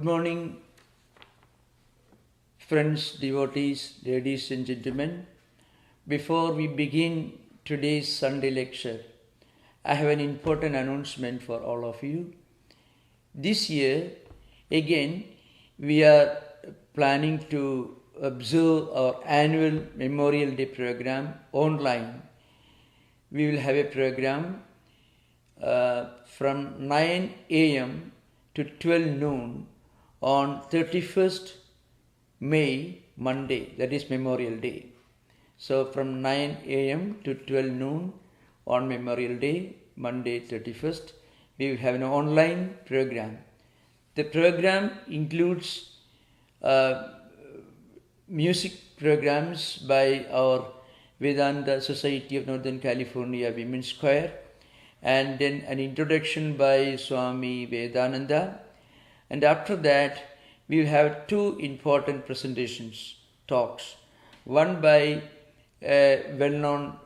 Good morning, friends, devotees, ladies and gentlemen. Before we begin today's Sunday lecture, I have an important announcement for all of you. This year, again, we are planning to observe our annual Memorial Day program online. We will have a program from 9 a.m. to 12 noon on 31st May, Monday, that is Memorial Day. So from 9 a.m. to 12 noon on Memorial Day, Monday 31st, we will have an online program. The program includes music programs by our Vedanta Society of Northern California Women's Choir, and then an introduction by Swami Vivekananda. And after that, we will have two important presentations, talks. One by a well-known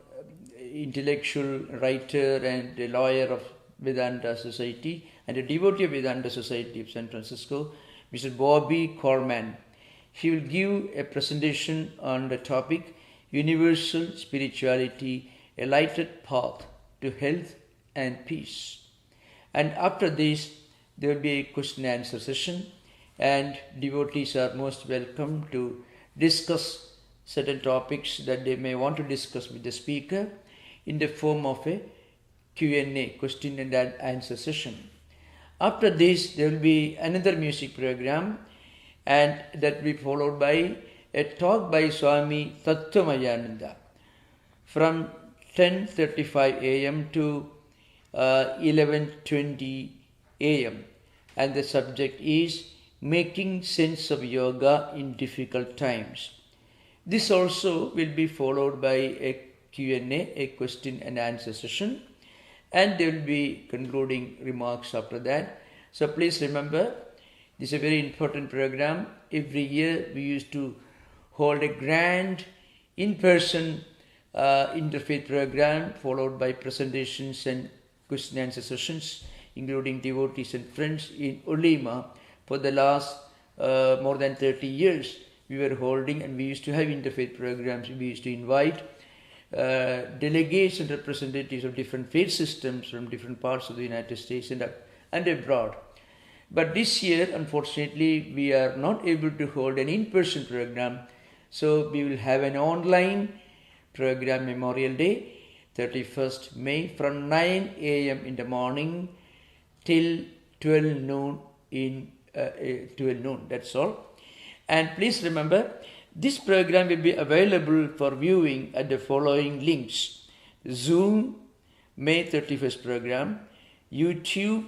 intellectual writer and a lawyer of Vedanta Society and a devotee of Vedanta Society of San Francisco, Mr. Bobby Coleman. He will give a presentation on the topic Universal Spirituality, a Lighted Path to Health and Peace. And after this, there will be a question and answer session, and devotees are most welcome to discuss certain topics that they may want to discuss with the speaker in the form of a Q&A, question and answer session. After this, there will be another music program, and that will be followed by a talk by Swami Tattvamayananda from 10:35 a.m. to 11:20 a.m. And the subject is Making Sense of Yoga in Difficult Times. This also will be followed by a Q&A, a question and answer session, and there will be concluding remarks after that. So please remember, this is a very important program. Every year we used to hold a grand in-person interfaith program followed by presentations and question and answer sessions, including devotees and friends in Ulima. For the last more than 30 years, we were holding, and we used to have interfaith programs. We used to invite delegates and representatives of different faith systems from different parts of the United States and abroad. But this year, unfortunately, we are not able to hold an in-person program. So we will have an online program, Memorial Day, 31st May, from 9 a.m. in the morning till 12 noon in 12 noon. That's all. And please remember, this program will be available for viewing at the following links: Zoom May 31st program, YouTube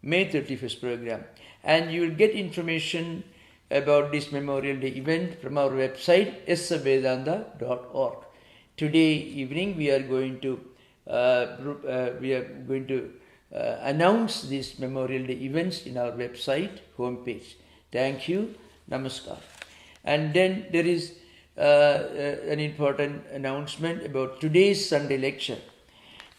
May 31st program, and you will get information about this Memorial Day event from our website svedanta.org. Today evening we are going to announce these Memorial Day events in our website homepage. Thank you. Namaskar. And then there is an important announcement about today's Sunday lecture.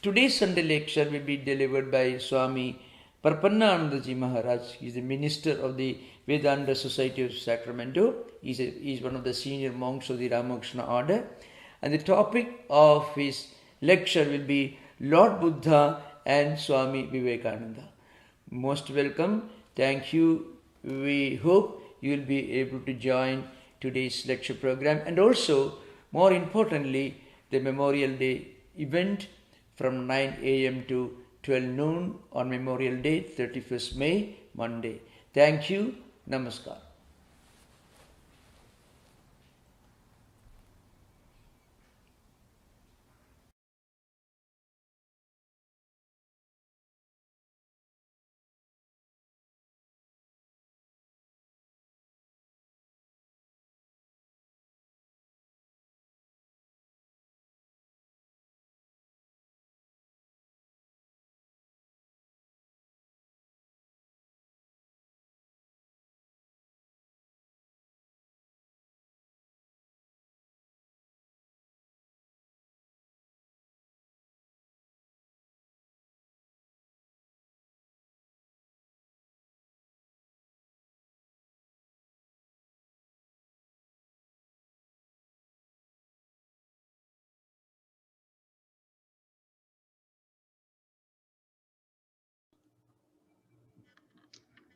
Today's Sunday lecture will be delivered by Swami Prapannananda Ji Maharaj. He is the minister of the Vedanta Society of Sacramento. He is one of the senior monks of the Ramakrishna order. And the topic of his lecture will be Lord Buddha and Swami Vivekananda. Most welcome. Thank you. We hope you will be able to join today's lecture program, and also, more importantly, the Memorial Day event from 9 a.m. to 12 noon on Memorial Day, 31st May, Monday. Thank you. Namaskar.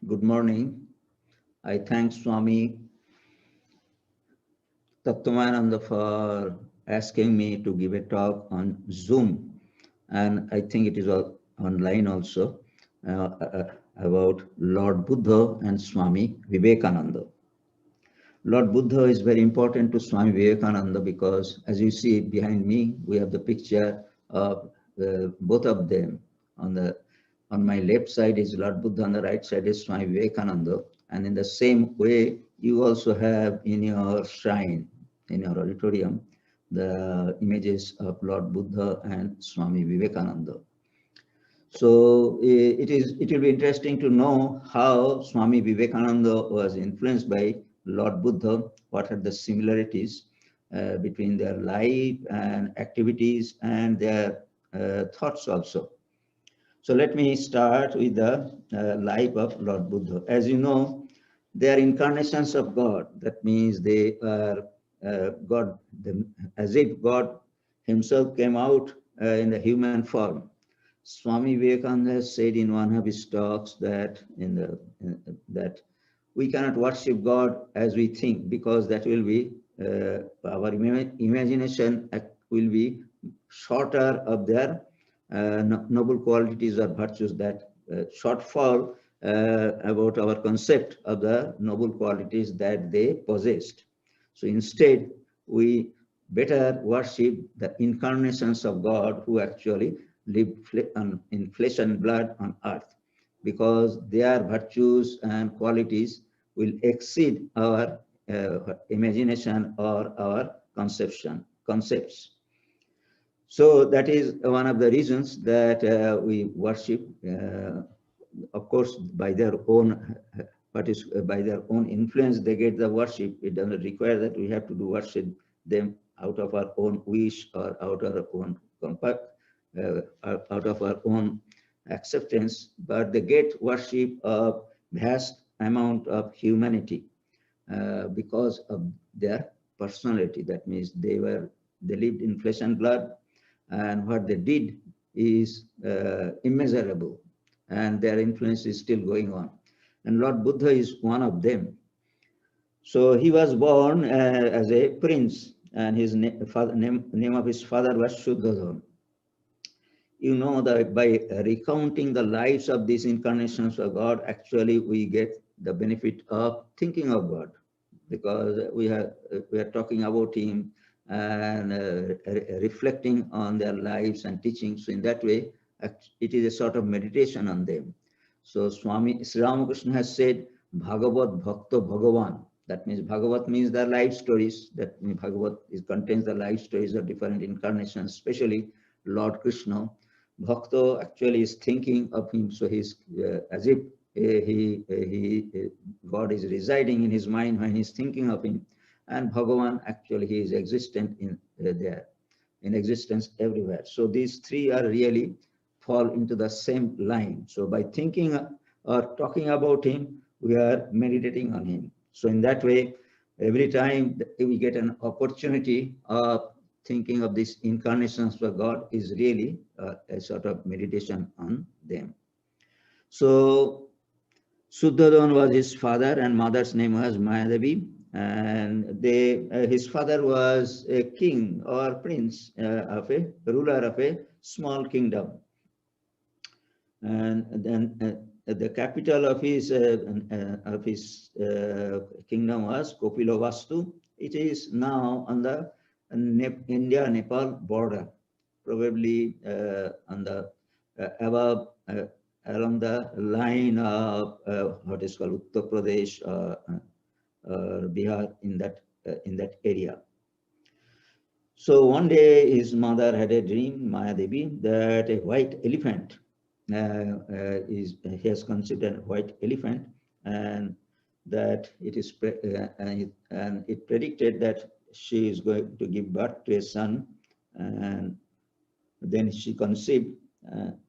Good morning. I thank Swami Tattvamananda for asking me to give a talk on Zoom, and I think it is online also, about Lord Buddha and Swami Vivekananda. Lord Buddha is very important to Swami Vivekananda because, as you see behind me, we have the picture of both of them. On my left side is Lord Buddha, on the right side is Swami Vivekananda. And in the same way, you also have in your shrine, in your auditorium, the images of Lord Buddha and Swami Vivekananda. So it will be interesting to know how Swami Vivekananda was influenced by Lord Buddha. What are the similarities between their life and activities and their thoughts also. So let me start with the life of Lord Buddha. As you know, they are incarnations of God. That means they are God, as if God himself came out in the human form. Swami Vivekananda has said in one of his talks that that we cannot worship God as we think, because that will be our imagination will be shorter of their noble qualities or virtues, that shortfall about our concept of the noble qualities that they possessed. So instead, we better worship the incarnations of God who actually live in flesh and blood on earth, because their virtues and qualities will exceed our imagination or our concepts. So that is one of the reasons that we worship, of course, by their own, by their own influence, they get the worship. It doesn't require that we have to do worship them out of our own wish or out of our own out of our own acceptance, but they get worship of vast amount of humanity because of their personality. That means they lived in flesh and blood, and what they did is immeasurable, and their influence is still going on. And Lord Buddha is one of them. So he was born as a prince, and his name of his father was Shuddhadhan. You know that by recounting the lives of these incarnations of God, actually we get the benefit of thinking of God, because we are talking about him and reflecting on their lives and teachings. So in that way, it is a sort of meditation on them. So Swami Sri Ramakrishna has said, Bhagavat Bhakta Bhagavan. That means Bhagavat means the life stories. That means Bhagavat contains the life stories of different incarnations, especially Lord Krishna. Bhakta actually is thinking of him, so he's as if God is residing in his mind when he's thinking of him. And Bhagavan, actually he is existent in there, in existence everywhere. So these three are really fall into the same line. So by thinking or talking about him, we are meditating on him. So in that way, every time we get an opportunity of thinking of these incarnations of God is really a sort of meditation on them. So Shuddhadhan was his father, and mother's name was Mayadevi, and his father was a king or prince of a ruler of a small kingdom. And then the capital of his kingdom was Kopilavastu. It is now on the India-Nepal border, probably on the above along the line of what is called Uttar Pradesh or Bihar, in that area. So one day his mother had a dream, Maya Devi, that a white elephant he has considered a white elephant, and that it is and it predicted that she is going to give birth to a son, and then she conceived.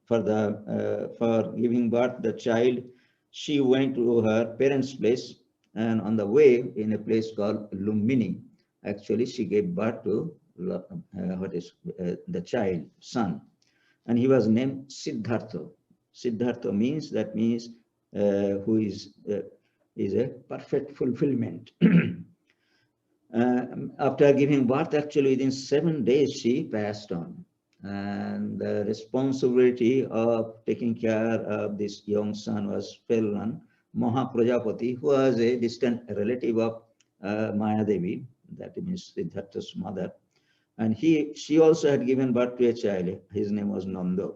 For giving birth the child, she went to her parents' place, and on the way, in a place called Lumbini, actually she gave birth to the child, son, and he was named Siddhartha. Siddhartha means who is a perfect fulfillment. After giving birth, actually within 7 days, she passed on. And the responsibility of taking care of this young son was fell on Mahaprajapati, who was a distant relative of Mayadevi, that means Siddhartha's mother. And she also had given birth to a child. His name was Nanda.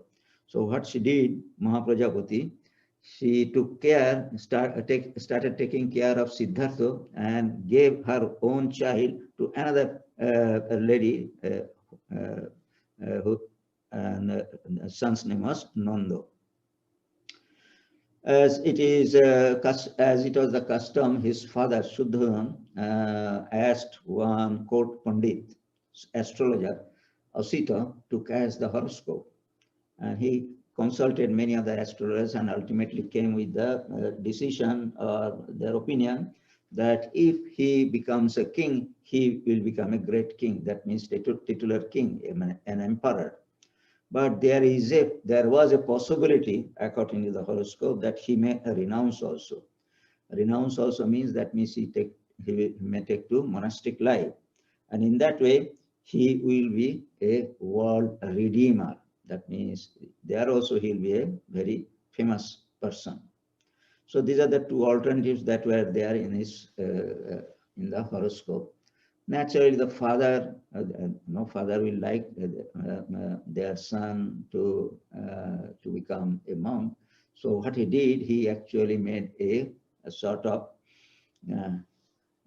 So what she did, Mahaprajapati, she took care, started taking care of Siddhartha and gave her own child to another lady who, and son's name was Nanda. As it was the custom, his father Shuddhavan asked one court pandit, astrologer, Asita, to cast the horoscope. And he consulted many other astrologers and ultimately came with the decision or their opinion that if he becomes a king, he will become a great king. That means titular king, an emperor. But there was a possibility, according to the horoscope, that he may renounce also. Renounce also means he may take to monastic life. And in that way, he will be a world redeemer. That means there also he'll be a very famous person. So these are the two alternatives that were there in the horoscope. Naturally, the father, no father will like their son to become a monk. So what he did, he actually made a sort of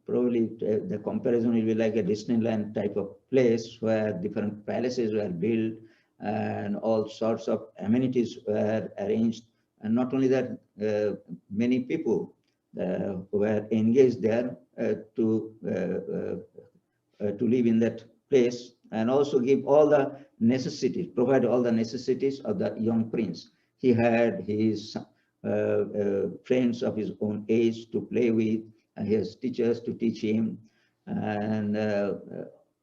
probably the comparison will be like a Disneyland type of place where different palaces were built and all sorts of amenities were arranged. And not only that, many people were engaged there to live in that place and also give all the necessities, provide all the necessities of the young prince. He had his friends of his own age to play with, and he has teachers to teach him, and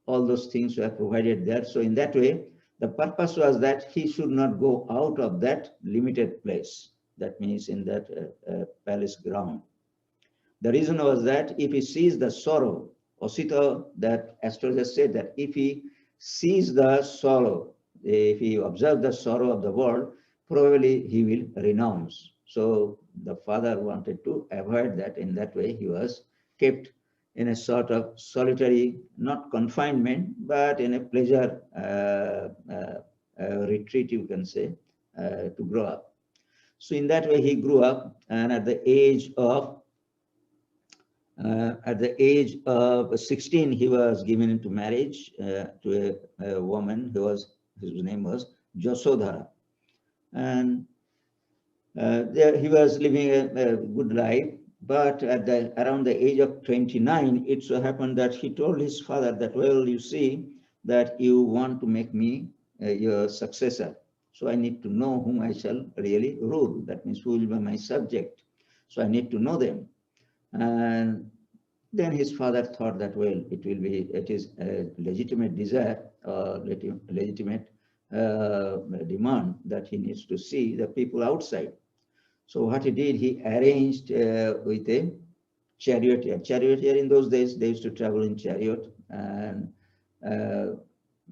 all those things were provided there. So in that way, the purpose was that he should not go out of that limited place. That means in that palace ground. The reason was that if he sees the sorrow, Osita, that astrologer said that if he sees the sorrow, if he observes the sorrow of the world, probably he will renounce. So the father wanted to avoid that. In that way, he was kept in a sort of solitary, not confinement, but in a pleasure retreat, you can say, to grow up. So in that way, he grew up, and at the age of 16, he was given into marriage to a woman whose name was Jasodhara. And there he was living a good life, but around the age of 29, it so happened that he told his father that, well, you see that you want to make me your successor. So I need to know whom I shall really rule. That means who will be my subject. So I need to know them. And then his father thought that, well, it is a legitimate desire or legitimate demand that he needs to see the people outside. So what he did, he arranged with a charioteer. Charioteer in those days, they used to travel in chariot and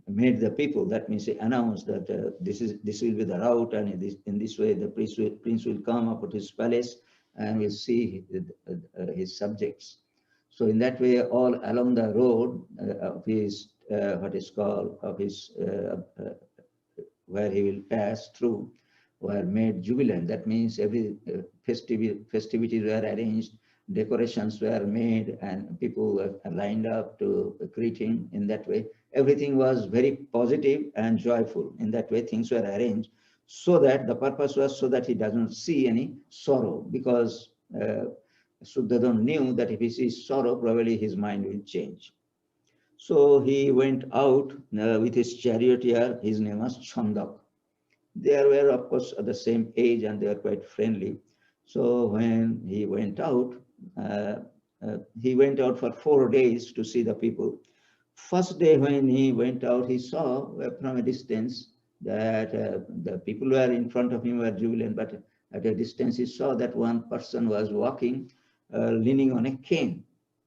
made the people, that means he announced that this will be the route, and in this way the prince will come up to his palace and will see his subjects. So in that way, all along the road of his, where he will pass through, were made jubilant. That means every festivities were arranged, decorations were made, and people were lined up to greet him. In that way, everything was very positive and joyful. In that way, things were arranged so that the purpose was so that he doesn't see any sorrow, because Suddhodana knew that if he sees sorrow, probably his mind will change. So he went out with his charioteer. His name was Chandak. They were, of course, at the same age, and they were quite friendly. So when he went out for 4 days to see the people. First day when he went out, he saw from a distance that the people who were in front of him were jubilant, but At a distance, he saw that one person was walking, leaning on a cane.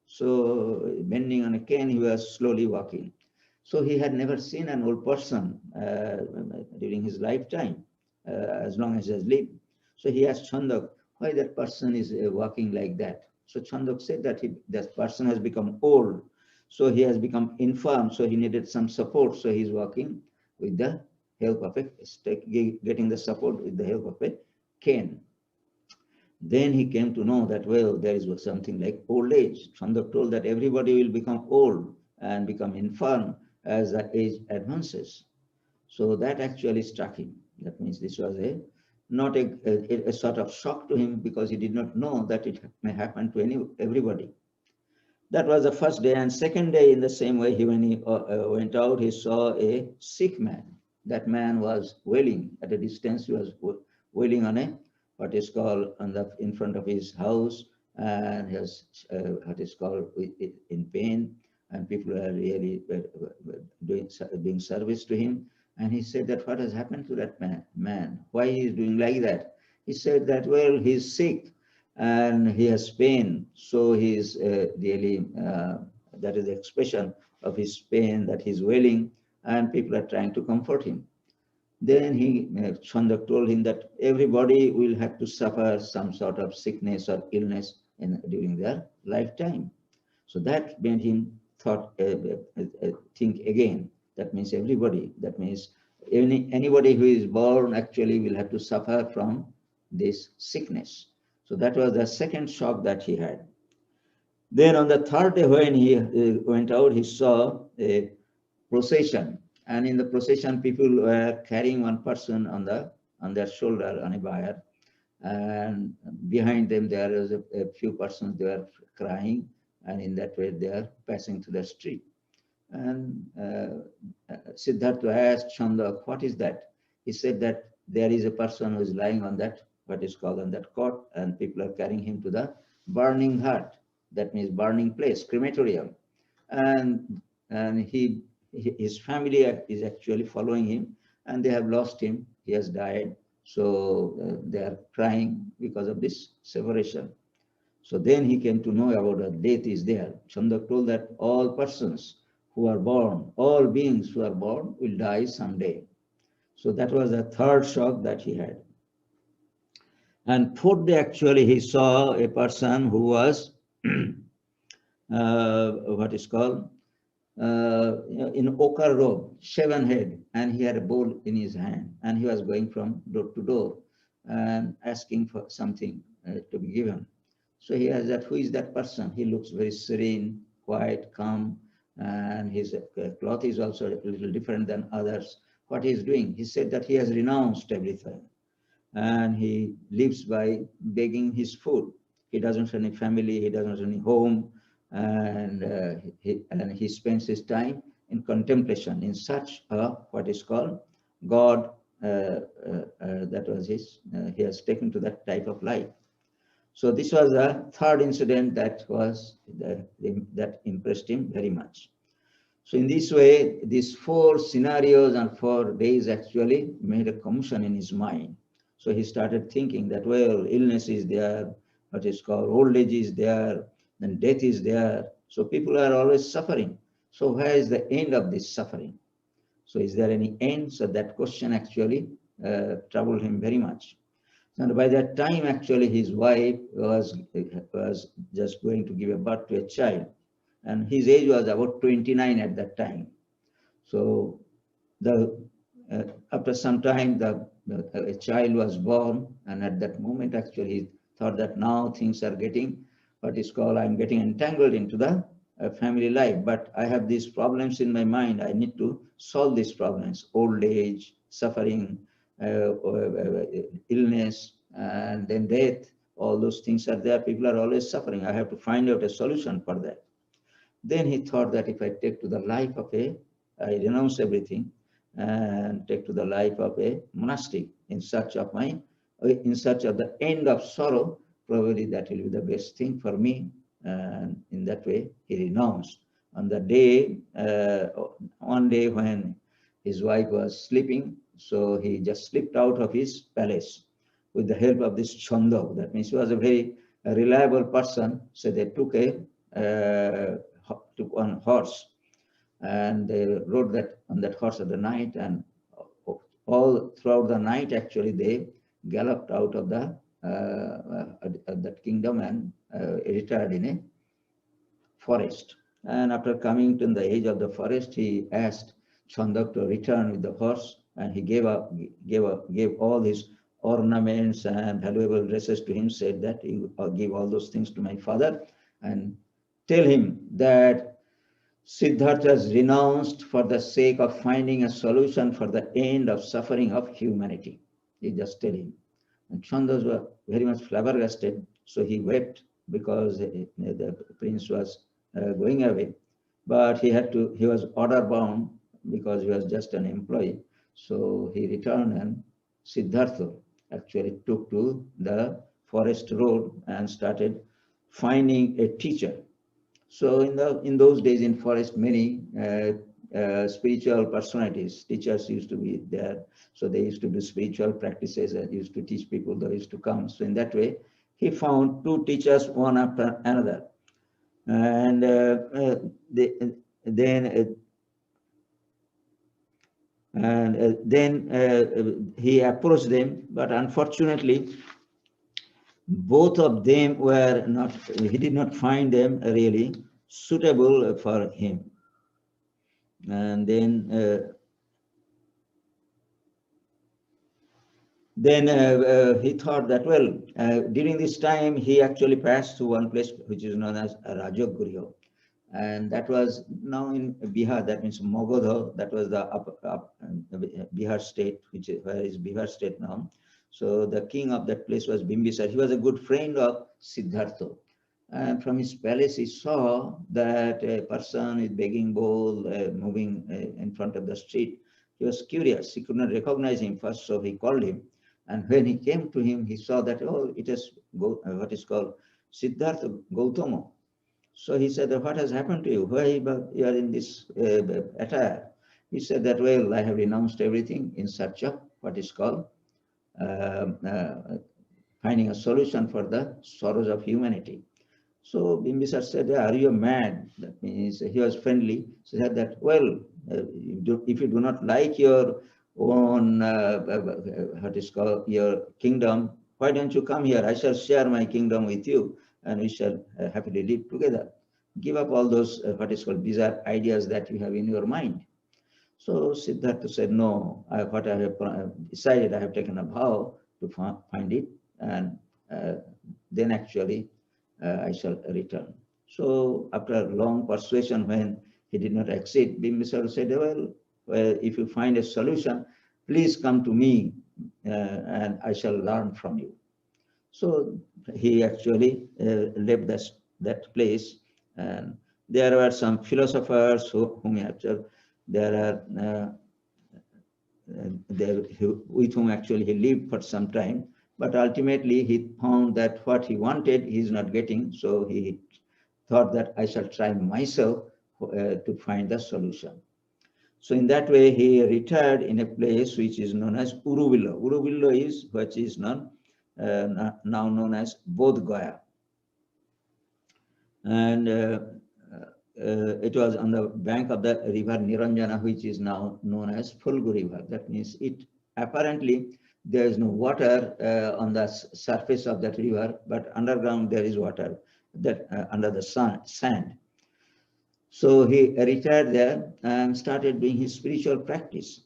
So bending on a cane, he was slowly walking. So he had never seen an old person during his lifetime, as long as he has lived. So he asked Chandak why that person is walking like that. So Chandak said that that person has become old. So he has become infirm. So he needed some support. So he's walking with the help of getting the support with the help of a cane. Then he came to know that, well, there is something like old age. Chandak told that everybody will become old and become infirm as the age advances. So that actually struck him. That means this was not a sort of shock to him, because he did not know that it may happen to everybody. That was the first day. And second day, in the same way, when he went out, he saw a sick man. That man was wailing at a distance. He was wailing on a what is called in front of his house, and he was what is called in pain, and people are really doing service to him. And he said that what has happened to that man? Why he is doing like that? He said that, well, he's sick and he has pain, so he is really that is the expression of his pain, that he's wailing, and people are trying to comfort him. Then Chandak told him that everybody will have to suffer some sort of sickness or illness during their lifetime. So that made him think again. That means everybody. That means anybody who is born actually will have to suffer from this sickness. So that was the second shock that he had. Then on the third day, when he went out, he saw a procession, and in the procession, people were carrying one person on their shoulder on a bier, and behind them there was a few persons. They were crying, and in that way they are passing to the street. And Siddhartha asked Chandak, "What is that?" He said that there is a person who is lying on that, what is called on that cot, and people are carrying him to the burning hut. That means burning place, crematorium, and his family is actually following him, and they have lost him. He has died, so they are crying because of this separation. So then he came to know about that death is there. Chandak told that all persons who are born, all beings who are born will die someday. So that was the third shock that he had. And fourth day, actually, he saw a person who was what is called in ochre robe, shaven head, and he had a bowl in his hand, and he was going from door to door and asking for something to be given. So he asked that, who is that person? He looks very serene, quiet, calm, and his cloth is also a little different than others. What he is doing? He said that he has renounced everything, and he lives by begging his food. He doesn't have any family, he doesn't have any home, and he spends his time in contemplation, in such a what is called God. That was he has taken to that type of life. So this was the third incident that impressed him very much. So in this way, these 4 scenarios and 4 days actually made a commotion in his mind. So he started thinking that, well, illness is there, what is called old age is there, then death is there. So people are always suffering. So where is the end of this suffering? So is there any end? So that question actually troubled him very much. And by that time, actually, his wife was just going to give a birth to a child, and his age was about 29 at that time. So after some time, a child was born, and at that moment, actually, he thought that now things are getting what is called, I'm getting entangled into the family life, but I have these problems in my mind. I need to solve these problems: old age, suffering, illness, and then death. All those things are there. People are always suffering. I have to find out a solution for that. Then he thought that if I take to the life of I renounce everything and take to the life of a monastic in search of the end of sorrow, probably that will be the best thing for me. And in that way, he renounced. On the day, one day when his wife was sleeping, so he just slipped out of his palace, with the help of this Chanda. That means he was a very reliable person. So they took one horse, and they rode that on that horse at the night, and all throughout the night actually they galloped out of the that kingdom and retired in a forest. And after coming to the edge of the forest, he asked Chandak to return with the horse, and he gave all his ornaments and valuable dresses to him, said that he will give all those things to my father and tell him that Siddhartha has renounced for the sake of finding a solution for the end of suffering of humanity. He just tell him. And Chandas was very much flabbergasted, so he wept because the prince was going away. But he was order bound because he was just an employee. So he returned, and Siddhartha actually took to the forest road and started finding a teacher. So in those days in forest, many spiritual personalities, teachers used to be there. So they used to do spiritual practices and used to teach people. They used to come. So in that way, he found two teachers, one after another, and then he approached them, but unfortunately, both of them were not. He did not find them really suitable for him. And then he thought that, well, during this time, he actually passed through one place which is known as Rajagriha. And that was now in Bihar, that means Magadha, that was the Bihar state, where is Bihar state now. So the king of that place was Bimbisar. He was a good friend of Siddhartha. And from his palace, he saw that a person with begging bowl moving in front of the street. He was curious. He could not recognize him first, so he called him. And when he came to him, he saw that, oh, it is what is called Siddhartha Gautama. So he said, what has happened to you? Why you are in this attire? He said that, well, I have renounced everything in search of what is called finding a solution for the sorrows of humanity. So Bimbisar said, are you mad? That means he was friendly. He said that, well, if you do not like your own, what is called, your kingdom, why don't you come here? I shall share my kingdom with you, and we shall happily live together. Give up all those, what is called, bizarre ideas that you have in your mind. So Siddhartha said, no, what I have decided, I have taken a vow to find it, and then actually I shall return. So after long persuasion, when he did not accede, Bimbisara said, well, if you find a solution, please come to me and I shall learn from you. So he actually left that place, and there were some philosophers with whom actually he lived for some time. But ultimately, he found that what he wanted, he is not getting. So he thought that I shall try myself to find the solution. So in that way, he retired in a place which is known as Uruvilla. Uruvilla is which is now known as Bodh Gaya. And it was on the bank of the river Niranjana, which is now known as Fulgu River. That means apparently there is no water on the surface of that river, but underground there is water that under the sand. So he retired there and started doing his spiritual practice.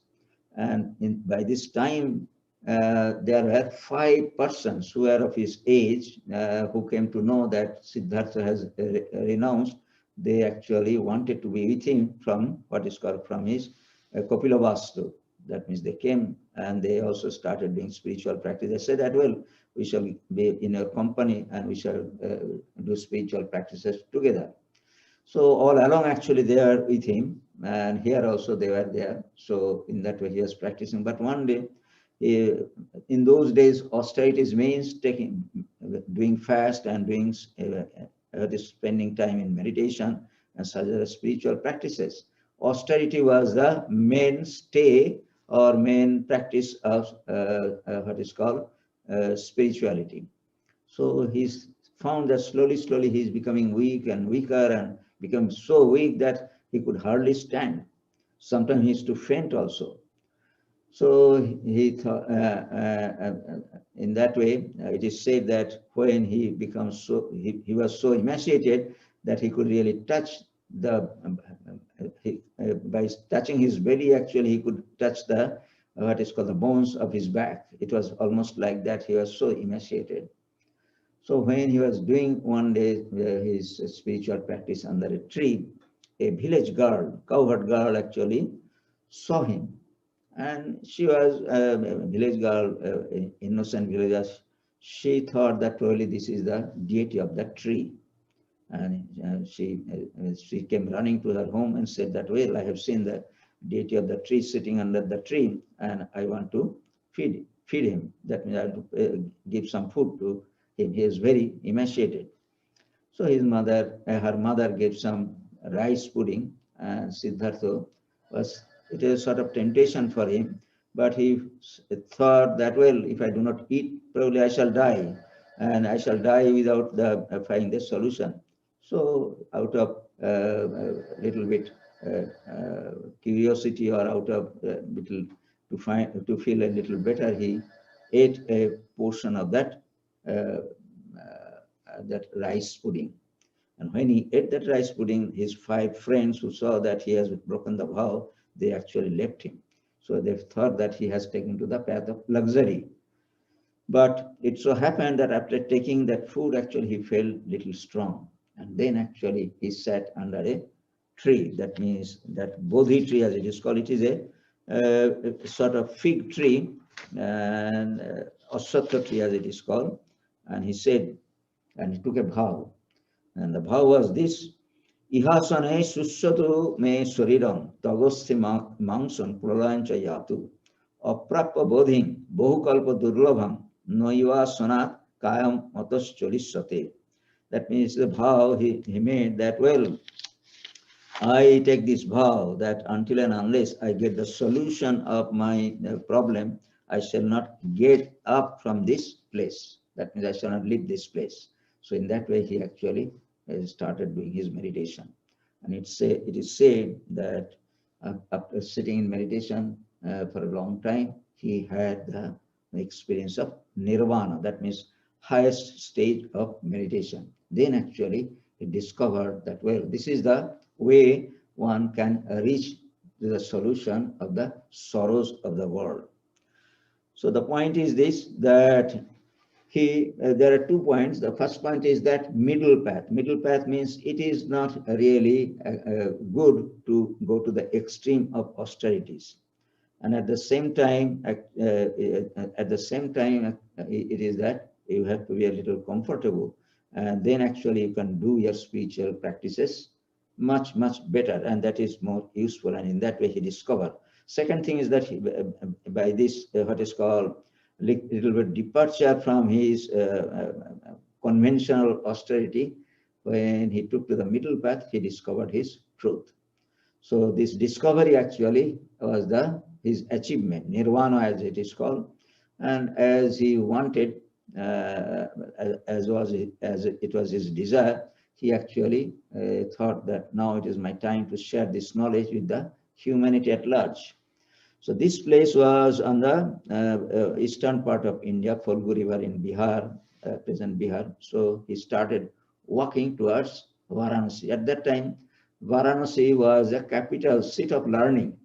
And by this time, there were 5 persons who were of his age who came to know that Siddhartha has renounced. They actually wanted to be with him from what is called from his Kapilavastu. That means they came and they also started doing spiritual practice. They said that, well, we shall be in your company and we shall do spiritual practices together. So all along actually they are with him, and here also they were there. So in that way he was practicing. But one day, in those days, austerities means doing fast and doing spending time in meditation and such as spiritual practices. Austerity was the mainstay or main practice of what is called spirituality. So he's found that slowly he's becoming weak and weaker and become so weak that he could hardly stand. Sometimes he used to faint also. So he thought, in that way, it is said that when he becomes so, he was so emaciated that he could really touch the, by touching his belly, actually he could touch the, what is called the bones of his back. It was almost like that, he was so emaciated. So when he was doing one day his spiritual practice under a tree, a village girl, cowherd girl actually, saw him. And she was a village girl, innocent villager. She thought that probably this is the deity of that tree. And she came running to her home and said that, well, I have seen the deity of the tree sitting under the tree, and I want to feed him. That means I have to give some food to him. He is very emaciated. So his mother, her mother gave some rice pudding, and Siddhartha was, it is a sort of temptation for him, but he thought that, well, if I do not eat, probably I shall die, and I shall die without finding the solution. So out of a little bit curiosity, or out of little to feel a little better, he ate a portion of that that rice pudding. And when he ate that rice pudding, his 5 friends who saw that he has broken the vow, they actually left him. So they thought that he has taken to the path of luxury. But it so happened that after taking that food, actually he felt little strong. And then actually he sat under a tree. That means that Bodhi tree, as it is called, it is a sort of fig tree, and Asatha tree, as it is called. And he said, and he took a vow. And the vow was this: Ihasane susyatu me sariram tagosti mangsan pralancha yatu aprappa bodhim bahukalpa durlabham noiva sanat kayam matas cholisyate. That means the vow he made that, well, I take this vow that until and unless I get the solution of my problem, I shall not get up from this place. That means I shall not leave this place. So in that way, he actually started doing his meditation. And it is said that after sitting in meditation for a long time, he had the experience of Nirvana. That means highest stage of meditation. Then actually he discovered that, well, this is the way one can reach the solution of the sorrows of the world. So the point is this, that there are 2 points. The first point is that middle path. Middle path means it is not really good to go to the extreme of austerities. And at the same time, it is that you have to be a little comfortable, and then actually you can do your spiritual practices much better, and that is more useful. And in that way he discovered. Second thing is that by this what is called little bit departure from his conventional austerity, when he took to the middle path, he discovered his truth. So this discovery actually was his achievement, Nirvana as it is called. And as he wanted, as it was his desire, he actually thought that now it is my time to share this knowledge with the humanity at large. So this place was on the eastern part of India, Phalgu River in Bihar, present Bihar. So he started walking towards Varanasi. At that time, Varanasi was a capital, seat of learning.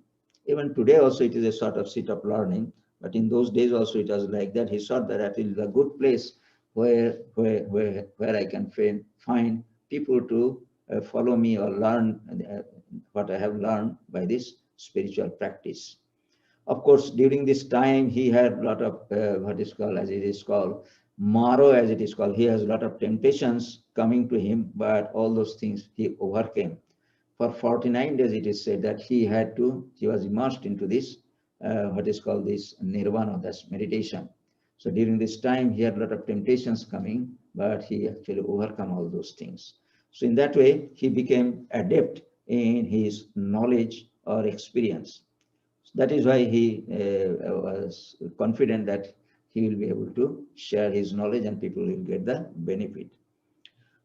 Even today also it is a sort of seat of learning, but in those days also it was like that. He thought that it is a good place where I can find people to follow me or learn what I have learned by this spiritual practice. Of course, during this time, he had a lot of what is called, as it is called, Maro, as it is called. He has a lot of temptations coming to him, but all those things he overcame. For 49 days, it is said that he was immersed into this, what is called this Nirvana, that's meditation. So during this time, he had a lot of temptations coming, but he actually overcome all those things. So in that way, he became adept in his knowledge or experience. That is why he was confident that he will be able to share his knowledge and people will get the benefit.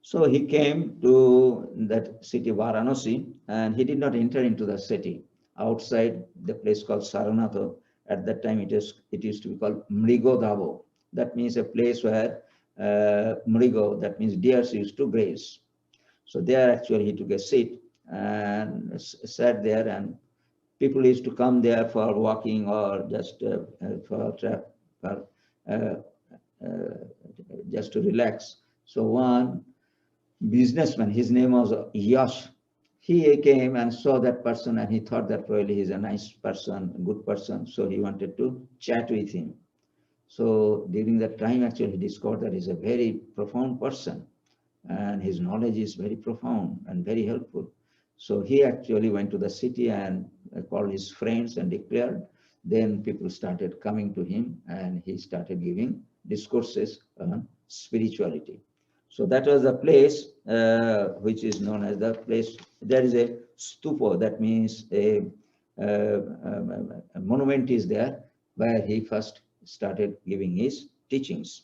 So he came to that city Varanasi and he did not enter into the city. Outside the place called Sarnath, at that time it used to be called Mrigodavo. That means a place where Mrigo, that means deers, used to graze. So there actually he took a seat and sat there, and people used to come there for walking or just for uh, just to relax. So one businessman, his name was Yash, he came and saw that person and he thought that probably he's a nice person, a good person. So he wanted to chat with him. So during that time, actually, he discovered that he's a very profound person and his knowledge is very profound and very helpful. So he actually went to the city and called his friends and declared. Then people started coming to him and he started giving discourses on spirituality. So that was the place which is known as the place. There is a stupa, that means a monument is there where he first started giving his teachings.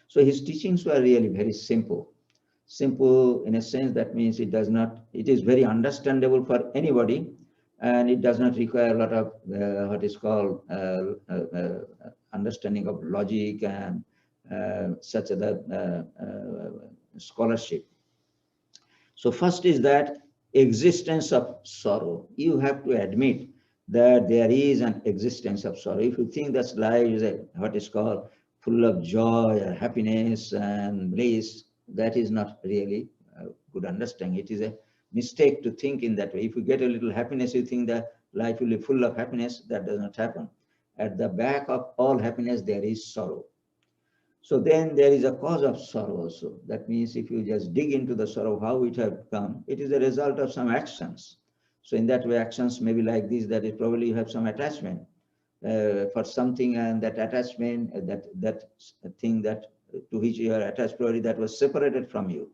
So his teachings were really very simple. Simple in a sense, that means it is very understandable for anybody, and it does not require a lot of what is called understanding of logic and such other scholarship. So first is that existence of sorrow. You have to admit that there is an existence of sorrow. If you think that life is what is called full of joy or happiness and bliss, that is not really a good understanding. It is a mistake to think in that way. If you get a little happiness, you think that life will be full of happiness. That does not happen. At the back of all happiness, there is sorrow. So then there is a cause of sorrow also. That means if you just dig into the sorrow, how it has come, it is a result of some actions. So in that way, actions may be like this, that is probably you have some attachment for something, and that attachment, that thing that to which you are attached, probably that was separated from you.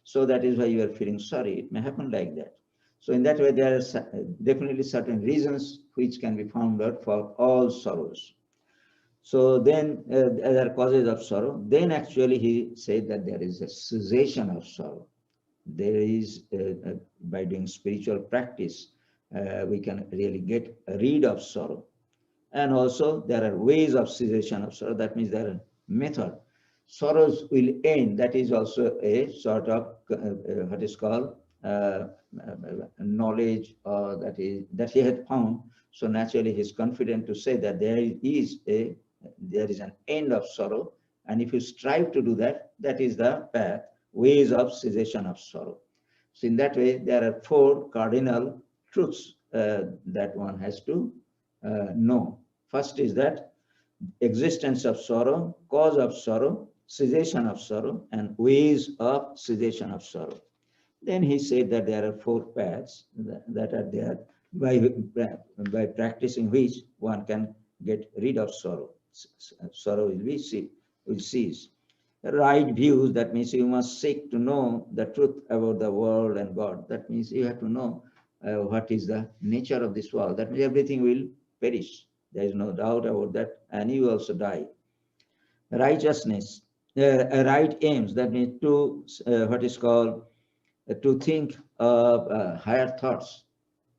So that is why you are feeling sorry. It may happen like that. So in that way, there are definitely certain reasons which can be found out for all sorrows. So then there are causes of sorrow. Then actually he said that there is a cessation of sorrow. There is, by doing spiritual practice, we can really get rid of sorrow. And also there are ways of cessation of sorrow. That means there are method. Sorrows will end. That is also a sort of what is called knowledge, or that he had found. So naturally he is confident to say that there is an end of sorrow, and if you strive to do that, that is the path, ways of cessation of sorrow. So in that way, there are four cardinal truths that one has to know. First is that existence of sorrow, cause of sorrow, cessation of sorrow, and ways of cessation of sorrow. Then he said that there are four paths that are there by practicing which one can get rid of sorrow. Sorrow will cease. Right views, that means you must seek to know the truth about the world and God. That means you have to know what is the nature of this world. That means everything will perish. There is no doubt about that, and you also die. Righteousness, right aims, that means to what is called to think of higher thoughts.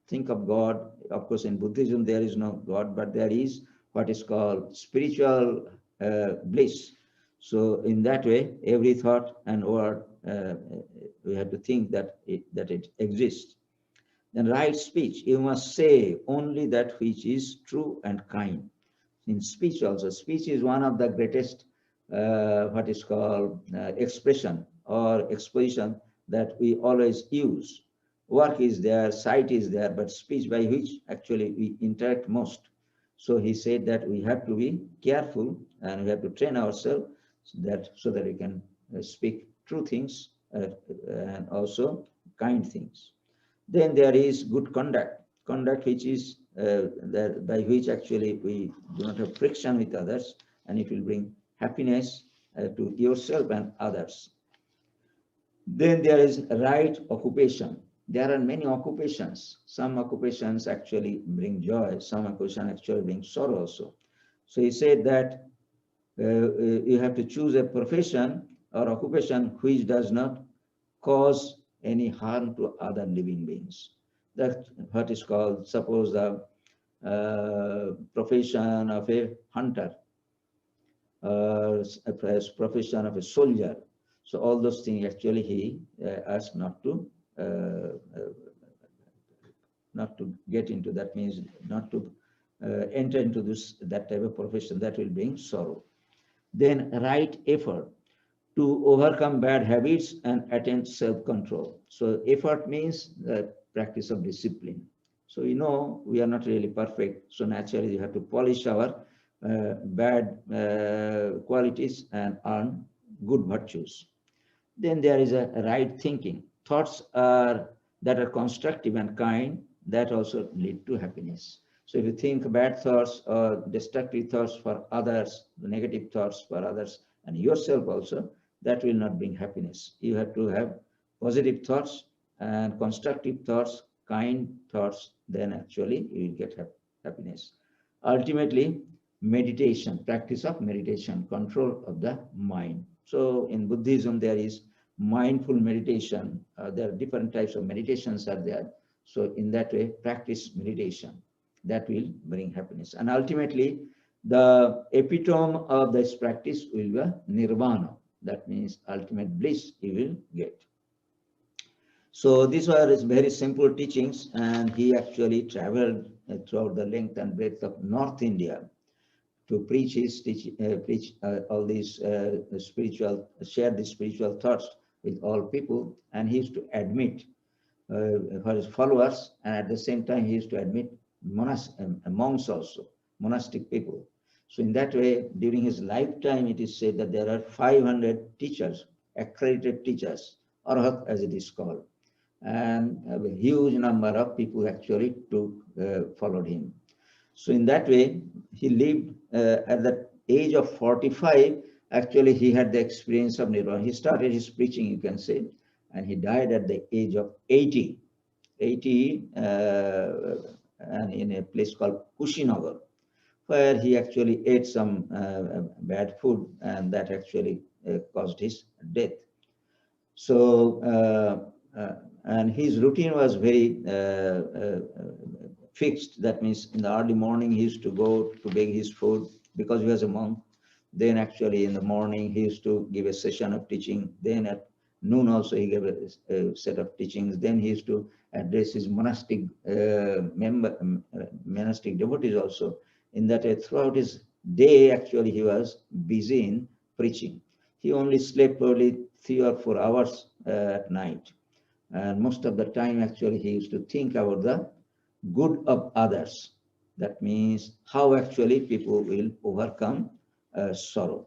Think of God. Of course, in Buddhism, there is no God, but there is what is called spiritual bliss. So in that way, every thought and word, we have to think that it exists. Then right speech, you must say only that which is true and kind. In speech also, speech is one of the greatest, what is called expression or exposition that we always use. Work is there, sight is there, but speech by which actually we interact most. So he said that we have to be careful and we have to train ourselves so that we can speak true things and also kind things. Then there is good conduct which is that by which actually we do not have friction with others, and it will bring happiness to yourself and others. Then there is right occupation. There are many occupations. Some occupations actually bring joy, some occupations actually bring sorrow also. So he said that you have to choose a profession or occupation which does not cause any harm to other living beings. That's what is called, suppose the profession of a hunter, a profession of a soldier. So all those things actually he asked not to get into. That means not to enter into that type of profession that will bring sorrow. Then right effort to overcome bad habits and attain self-control. So effort means the practice of discipline. So we are not really perfect. So naturally you have to polish our bad qualities and earn good virtues. Then there is a right thinking. Thoughts that are constructive and kind, that also lead to happiness. So if you think bad thoughts or destructive thoughts for others, negative thoughts for others and yourself also, that will not bring happiness. You have to have positive thoughts and constructive thoughts, kind thoughts, then actually you will get happiness. Ultimately, meditation, practice of meditation, control of the mind. So in Buddhism, there is mindful meditation. There are different types of meditations are there. So in that way, practice meditation. That will bring happiness. And ultimately, the epitome of this practice will be Nirvana. That means ultimate bliss you will get. So these were his very simple teachings, and he actually traveled throughout the length and breadth of North India to preach all these share these spiritual thoughts with all people, and he used to admit for his followers, and at the same time he used to admit monks also, monastic people. So in that way, during his lifetime, it is said that there are 500 teachers, accredited teachers, Arhat as it is called, and a huge number of people actually followed him. So in that way, he lived at the age of 45. Actually, he had the experience of Nirvana. He started his preaching, you can say, and he died at the age of 80. 80, and in a place called Kushinagar, where he actually ate some bad food, and that actually caused his death. So, and his routine was very fixed. That means in the early morning, he used to go to beg his food because he was a monk. Then actually in the morning, he used to give a session of teaching. Then at noon also, he gave a set of teachings. Then he used to address his monastic monastic devotees also. In that way, throughout his day, actually, he was busy in preaching. He only slept probably 3 or 4 hours at night. And most of the time, actually, he used to think about the good of others. That means how actually people will overcome sorrow.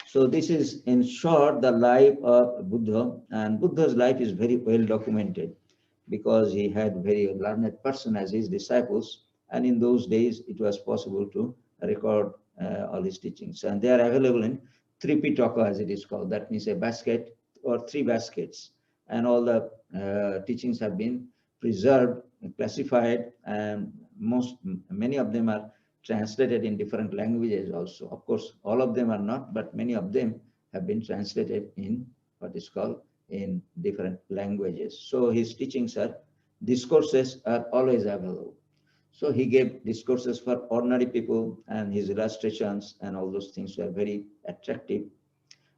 So this is, in short, the life of Buddha. And Buddha's life is very well documented because he had very learned person as his disciples. And in those days, it was possible to record all his teachings. And they are available in Tripitaka, as it is called. That means a basket or 3 baskets. And all the teachings have been preserved, classified, and many of them are translated in different languages also. Of course, all of them are not, but many of them have been translated in what is called in different languages. So his teachings discourses are always available. So he gave discourses for ordinary people, and his illustrations and all those things were very attractive.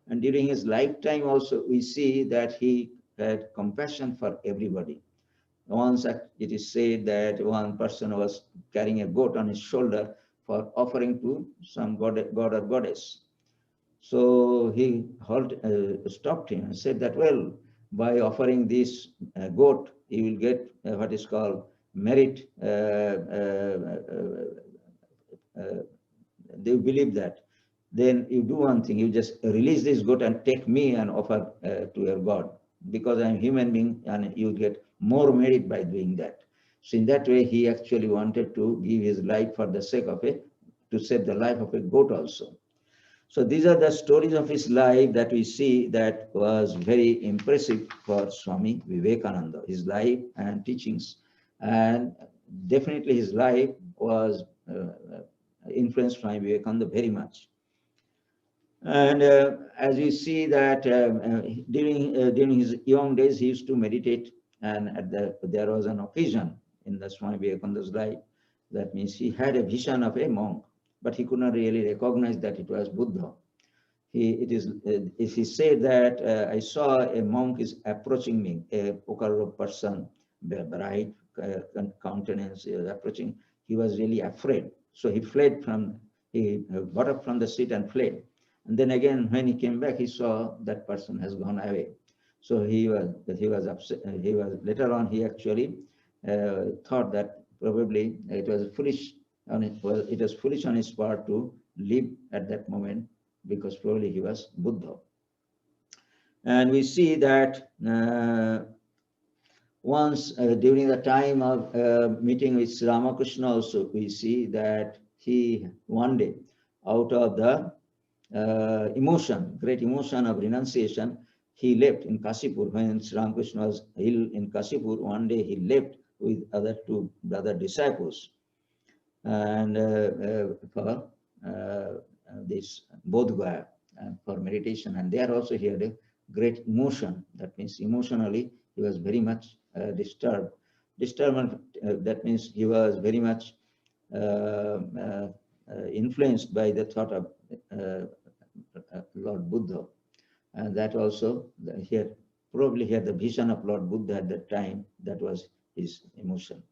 And during his lifetime also, we see that he had compassion for everybody. Once it is said that one person was carrying a goat on his shoulder for offering to some god or goddess. So he stopped him and said that, well, by offering this goat, you will get what is called merit. They believe that. Then you do one thing, you just release this goat and take me and offer to your God, because I'm a human being and you get more merit by doing that. So in that way, he actually wanted to give his life for the sake of to save the life of a goat also. So these are the stories of his life that we see that was very impressive for Swami Vivekananda, his life and teachings. And definitely his life was influenced Swami Vivekananda very much. And as we see that during his young days, he used to meditate, and there was an occasion in the Swami Vivekananda's life. That means he had a vision of a monk, but he could not really recognize that it was Buddha. He said that I saw a monk is approaching me, a poker person, bright countenance, he was approaching. He was really afraid, so he got up from the seat and fled. And then again, when he came back, he saw that person has gone away. So he was upset. He was later on. He actually thought that probably it was foolish it was foolish on his part to live at that moment, because probably he was Buddha. And we see that once during the time of meeting with Sri Ramakrishna also, we see that he one day, out of the great emotion of renunciation, he left in Kasipur. When Sri Ramakrishna was ill in Kasipur, one day he left with other two brother disciples, and for this Bodh Gaya, for meditation. And there also he had a great emotion. That means emotionally he was very much disturbed. That means he was very much influenced by the thought of Lord Buddha. And that also, probably he had the vision of Lord Buddha at that time. That was his emotion.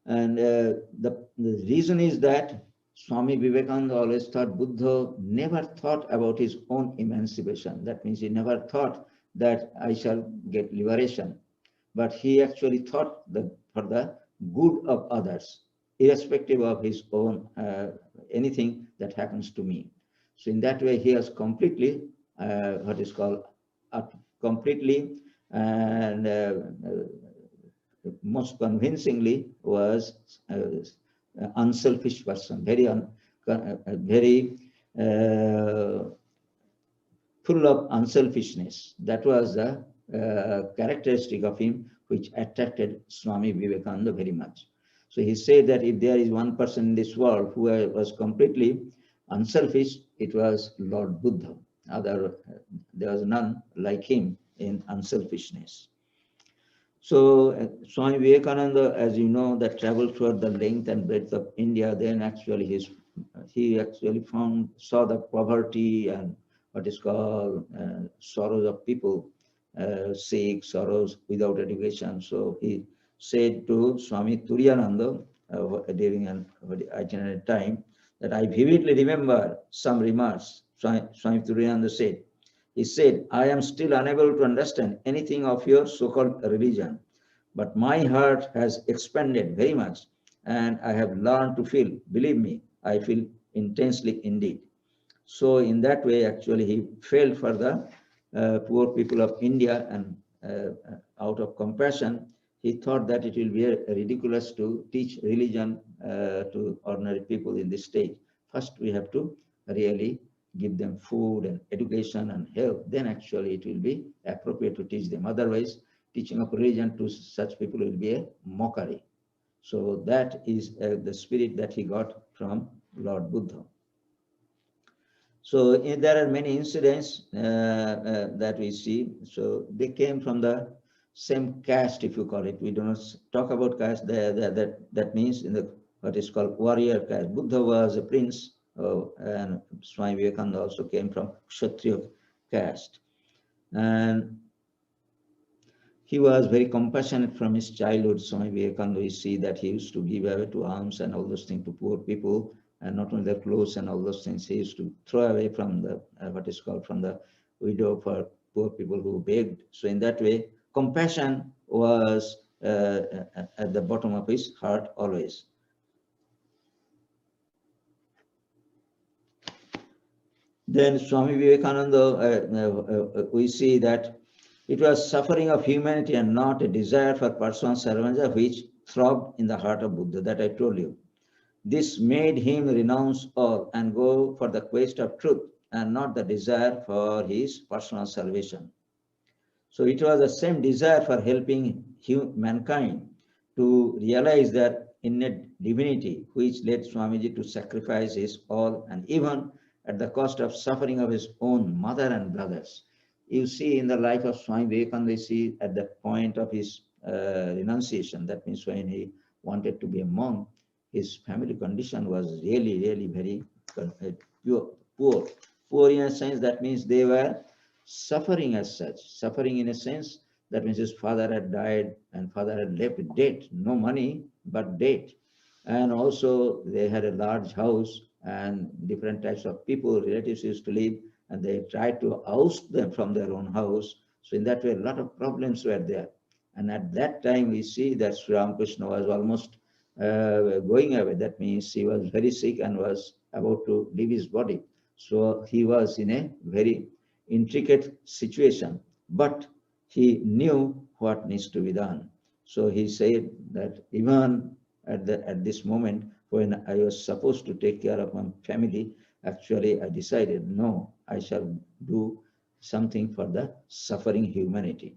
And the reason is that Swami Vivekananda always thought Buddha never thought about his own emancipation. That means he never thought that I shall get liberation, but he actually thought that for the good of others, irrespective of his own anything that happens to me. So in that way, he has completely what is called completely and most convincingly was unselfish person, very full of unselfishness. That was the characteristic of him which attracted Swami Vivekananda very much. So he said that if there is one person in this world who was completely unselfish, it was Lord Buddha. There was none like him in unselfishness. So Swami Vivekananda, as you know, that traveled throughout the length and breadth of India. Then actually he actually saw the poverty and what is called sorrows of people, sick, sorrows without education. So he said to Swami Turiyananda during an itinerary time that I vividly remember some remarks. Swami Turiyananda said, he said, I am still unable to understand anything of your so-called religion, but my heart has expanded very much and I have learned to feel, believe me, I feel intensely indeed. So in that way, actually, he felt for the poor people of India, and out of compassion, he thought that it will be ridiculous to teach religion to ordinary people in this stage. First, we have to really give them food and education and health. Then actually it will be appropriate to teach them. Otherwise, teaching of religion to such people will be a mockery. So that is the spirit that he got from Lord Buddha. So there are many incidents that we see. So they came from the same caste, if you call it. We do not talk about caste. That means in the what is called warrior caste. Buddha was a prince, and Swami Vivekananda also came from Kshatriya caste. And he was very compassionate from his childhood. Swami Vivekananda, we see that he used to give away to alms and all those things to poor people, and not only their clothes and all those things. He used to throw away from the what is called from the widow for poor people who begged. So in that way, compassion was at the bottom of his heart always. Then Swami Vivekananda, we see that it was suffering of humanity and not a desire for personal salvation which throbbed in the heart of Buddha, that I told you. This made him renounce all and go for the quest of truth and not the desire for his personal salvation. So it was the same desire for helping mankind to realize their innate divinity which led Swamiji to sacrifice his all and even at the cost of suffering of his own mother and brothers. You see in the life of Swami Vivekananda, you see at the point of his renunciation, that means when he wanted to be a monk, his family condition was really, really very poor. Poor in a sense, that means they were suffering as such. Suffering in a sense, that means his father had died and father had left debt, no money, but debt. And also they had a large house and different types of people, relatives used to live, and they tried to oust them from their own house. So in that way, a lot of problems were there. And at that time, we see that Sri Ramakrishna was almost going away. That means he was very sick and was about to leave his body. So he was in a very intricate situation, but he knew what needs to be done. So he said that even at this moment, when I was supposed to take care of my family, actually I decided, no, I shall do something for the suffering humanity.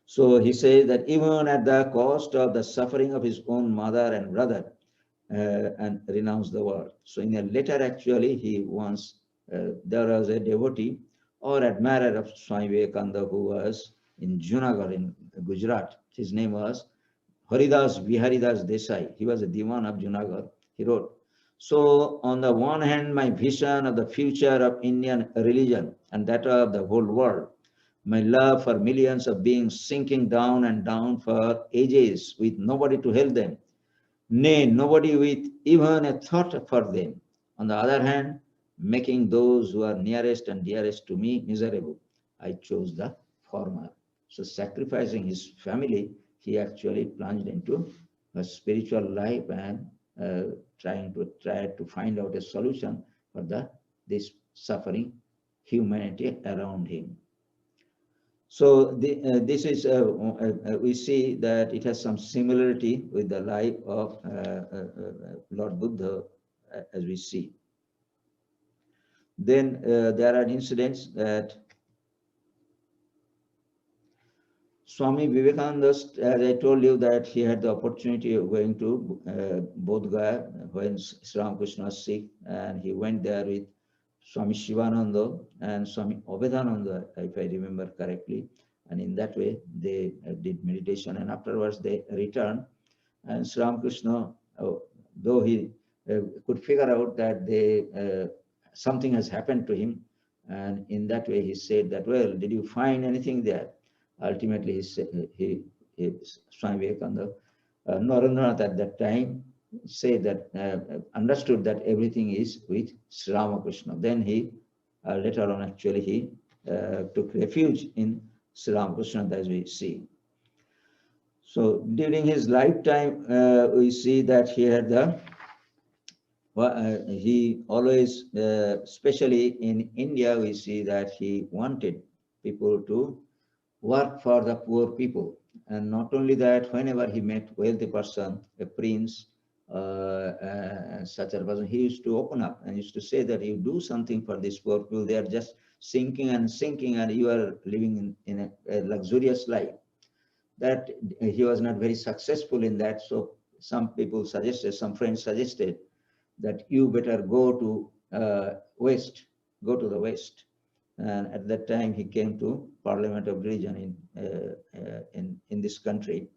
So he says that even at the cost of the suffering of his own mother and brother, and renounce the world. So in a letter, actually, he once, there was a devotee or admirer of Swami Vivekananda who was in Junagadh in Gujarat. His name was Haridas Viharidas Desai. He was a Diwan of Junagadh. He wrote, so on the one hand, my vision of the future of Indian religion and that of the whole world, my love for millions of beings sinking down and down for ages with nobody to help them, nay, nobody with even a thought for them. On the other hand, making those who are nearest and dearest to me miserable. I chose the former. So sacrificing his family, he actually plunged into a spiritual life and trying to find out a solution for this suffering humanity around him. So this is, we see that it has some similarity with the life of Lord Buddha, as we see. Then there are incidents that Swami Vivekananda, as I told you, that he had the opportunity of going to Bodh Gaya when Sri Ramakrishna was sick, and he went there with Swami Shivananda and Swami Abhedananda, if I remember correctly. And in that way, they did meditation, and afterwards they returned. And Sri Ramakrishna, though he could figure out that something has happened to him, and in that way he said that, well, did you find anything there? Ultimately, Swami Vivekananda, Narendranath at that time, said that, understood that everything is with Sri Ramakrishna. Then he, later on, actually, he took refuge in Sri Ramakrishna, as we see. So during his lifetime, we see that he had he always, especially in India, we see that he wanted people to work for the poor people. And not only that, whenever he met wealthy person, a prince, such a person, he used to open up and used to say that you do something for these poor people. They are just sinking and sinking, and you are living in a luxurious life. That he was not very successful in that. So some people suggested, some friends suggested that you better go to West, go to the West. And at that time, he came to Parliament of Religion in this country.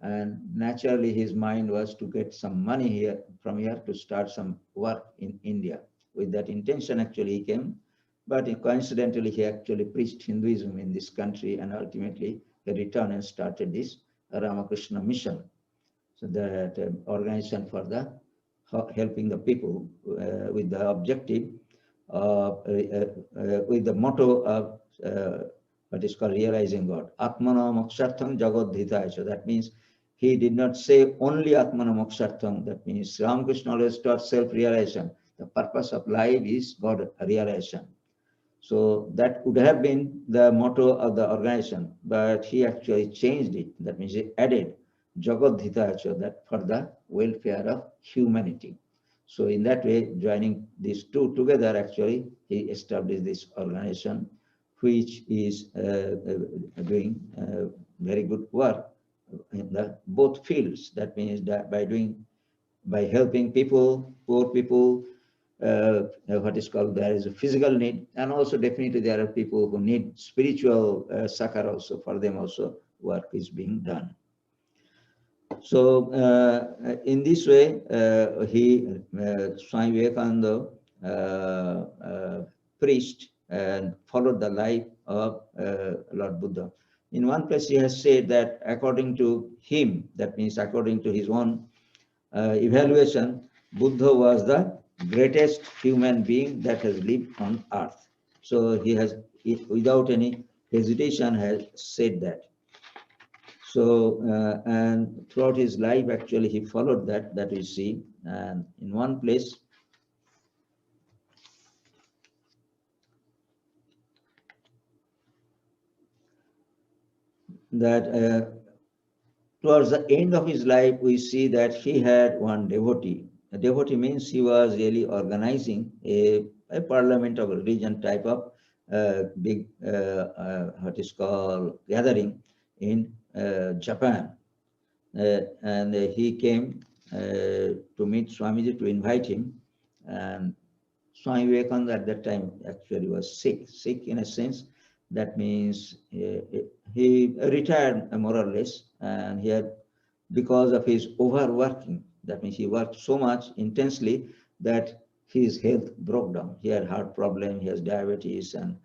And naturally, his mind was to get some money here from here to start some work in India. With that intention, actually, he came. But coincidentally, he actually preached Hinduism in this country, and ultimately he returned and started this Ramakrishna Mission. So that organization for the helping the people with the objective with the motto of what is called realizing God. Atmana mokshartham jagodhitaya. So that means he did not say only Atmana mokshartham. That means Ramakrishna always taught self-realization. The purpose of life is God realization. So that would have been the motto of the organization, but he actually changed it. That means he added Jagodhitaya, that for the welfare of humanity. So in that way, joining these two together, actually, he established this organization, which is doing very good work in the both fields. That means that by helping people, poor people, what is called, there is a physical need, and also definitely there are people who need spiritual succor also. For them also work is being done. So in this way, Swami Vivekananda preached and followed the life of Lord Buddha. In one place he has said that according to him, that means according to his own evaluation, Buddha was the greatest human being that has lived on earth. So he has, without any hesitation, has said that. So, and throughout his life, actually, he followed that we see. And in one place, that towards the end of his life, we see that he had one devotee. A devotee means he was really organizing a parliament of religion type of big, what is called, gathering in Japan. And he came to meet Swamiji, to invite him. And Swami Vivekananda at that time actually was sick in a sense. That means he retired more or less, and he had, because of his overworking, that means he worked so much intensely that his health broke down. He had heart problem, he has diabetes, and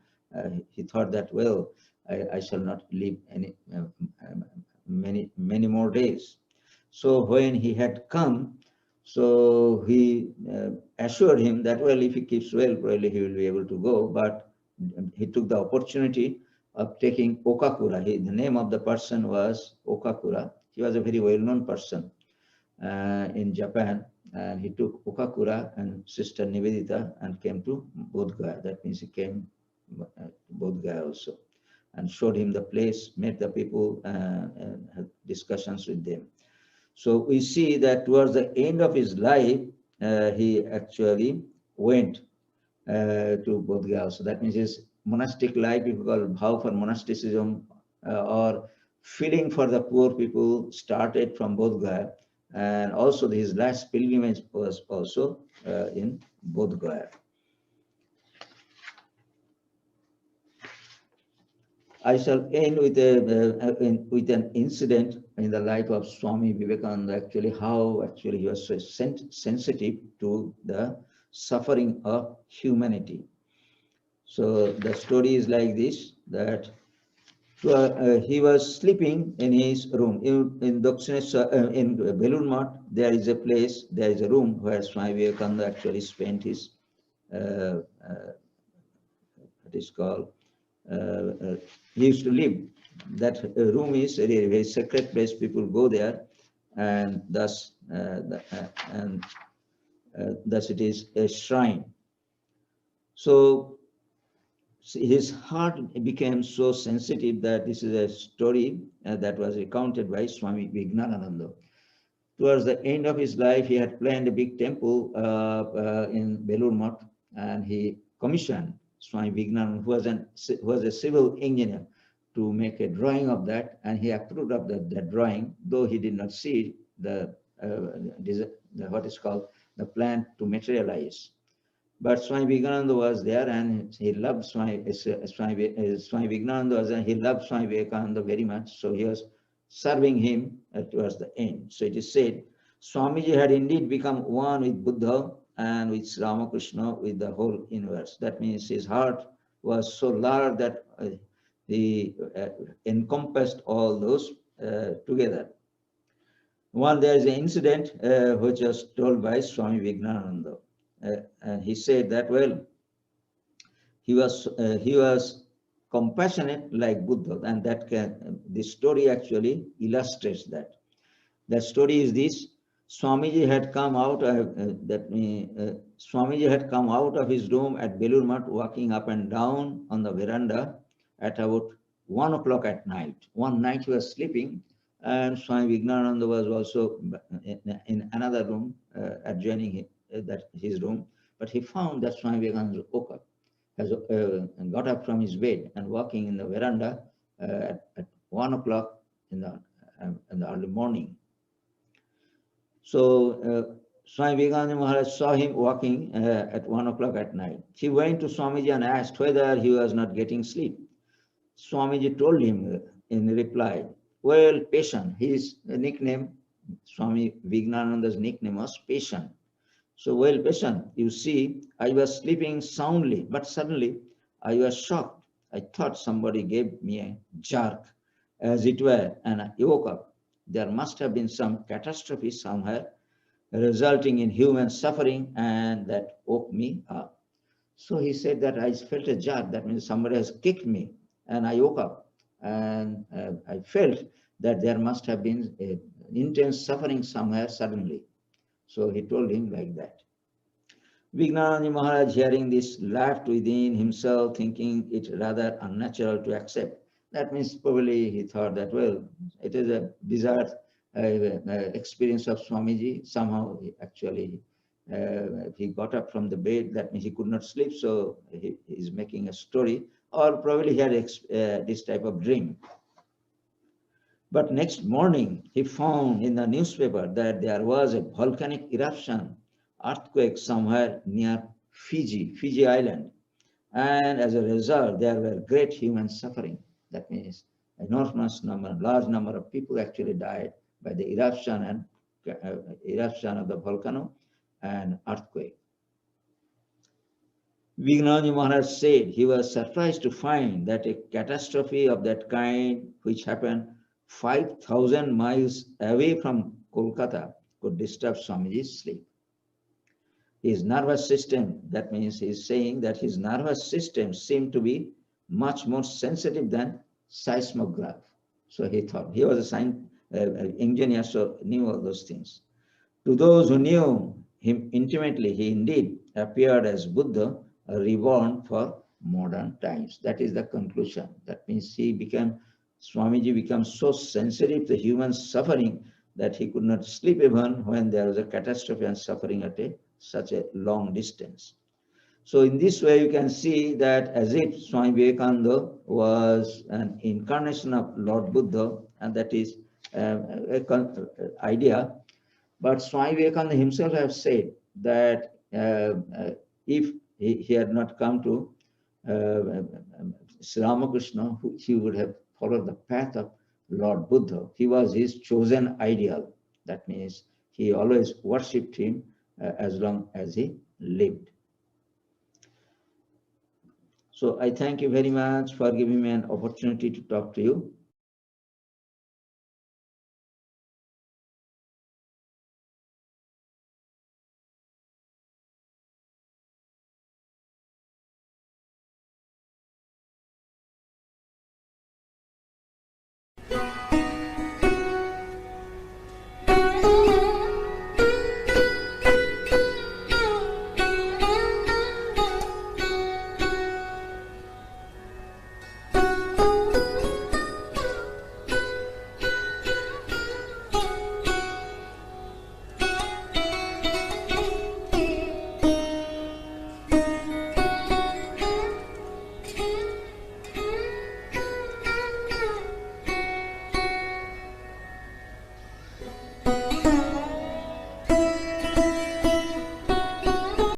he thought that, well, I shall not live many more days. So when he had come, so he assured him that, well, if he keeps well, probably he will be able to go. But he took the opportunity of taking Okakura. The name of the person was Okakura. He was a very well-known person in Japan. And he took Okakura and Sister Nivedita and came to Bodh Gaya. That means he came to Bodh Gaya also, and showed him the place, met the people, and had discussions with them. So we see that towards the end of his life, he actually went to Bodh Gaya. So that means his monastic life, if you call bhav for monasticism, or feeling for the poor people, started from Bodh Gaya. And also his last pilgrimage was also in Bodh Gaya. I shall end with with an incident in the life of Swami Vivekananda. Actually, how actually he was so sensitive to the suffering of humanity. So the story is like this: that he was sleeping in his room in Dakshineshwar, in Belur Math. There is a place, there is a room where Swami Vivekananda actually spent his it is called. He used to live. That room is a very, very sacred place. People go there, and thus thus it is a shrine. So his heart became so sensitive that this is a story that was recounted by Swami Vivekananda. Towards the end of his life, he had planned a big temple in Belur Math, and he commissioned Swami Vivekananda, who was a civil engineer, to make a drawing of that, and he approved of that drawing, though he did not see the what is called the plan to materialize. But Swami Vivekananda was there, and he loved Swami Vivekananda, and he loved Swami Vivekananda very much. So he was serving him towards the end. So it is said, Swamiji had indeed become one with Buddha and with Ramakrishna, with the whole universe. That means his heart was so large that he encompassed all those together. There is an incident which was told by Swami Vivekananda. And he said that, well, he was compassionate like Buddha, and this story actually illustrates that. The story is this: Swamiji had come out. Swamiji had come out of his room at Belur Math, walking up and down on the veranda at about 1 o'clock at night. One night he was sleeping, and Swami Vivekananda was also in another room adjoining his room. But he found that Swami Vivekananda woke up, got up from his bed and walking in the veranda at 1 o'clock in the early morning. So Swami Vivekananda Maharaj saw him walking at 1 o'clock at night. He went to Swamiji and asked whether he was not getting sleep. Swamiji told him in reply, well, patient, his nickname, Swami Vivekananda's nickname was patient. So, well, patient, you see, I was sleeping soundly, but suddenly I was shocked. I thought somebody gave me a jerk, as it were, and I woke up. There must have been some catastrophe somewhere, resulting in human suffering, and that woke me up. So he said that I felt a jerk. That means somebody has kicked me, and I woke up, and I felt that there must have been intense suffering somewhere suddenly. So he told him like that. Vignananda Maharaj, hearing this, laughed within himself, thinking it rather unnatural to accept. That means probably he thought that, well, it is a bizarre experience of Swamiji. Somehow, he got up from the bed. That means he could not sleep, so he is making a story, or probably he had this type of dream. But next morning, he found in the newspaper that there was a volcanic eruption, earthquake somewhere near Fiji Island. And as a result, there were great human suffering. That means large number of people actually died by the eruption of the volcano and earthquake. Vignananda Maharaj said he was surprised to find that a catastrophe of that kind, which happened 5,000 miles away from Kolkata, could disturb Swamiji's sleep. His nervous system, that means he's saying that his nervous system seemed to be much more sensitive than seismograph. So he thought, he was an engineer, so knew all those things. To those who knew him intimately, he indeed appeared as Buddha, reborn for modern times. That is the conclusion. That means Swamiji became so sensitive to human suffering that he could not sleep even when there was a catastrophe and suffering at such a long distance. So in this way, you can see that as if Swami Vivekananda was an incarnation of Lord Buddha, and that is an idea. But Swami Vivekananda himself has said that if he had not come to Sri Ramakrishna, he would have followed the path of Lord Buddha. He was his chosen ideal. That means he always worshipped him as long as he lived. So I thank you very much for giving me an opportunity to talk to you.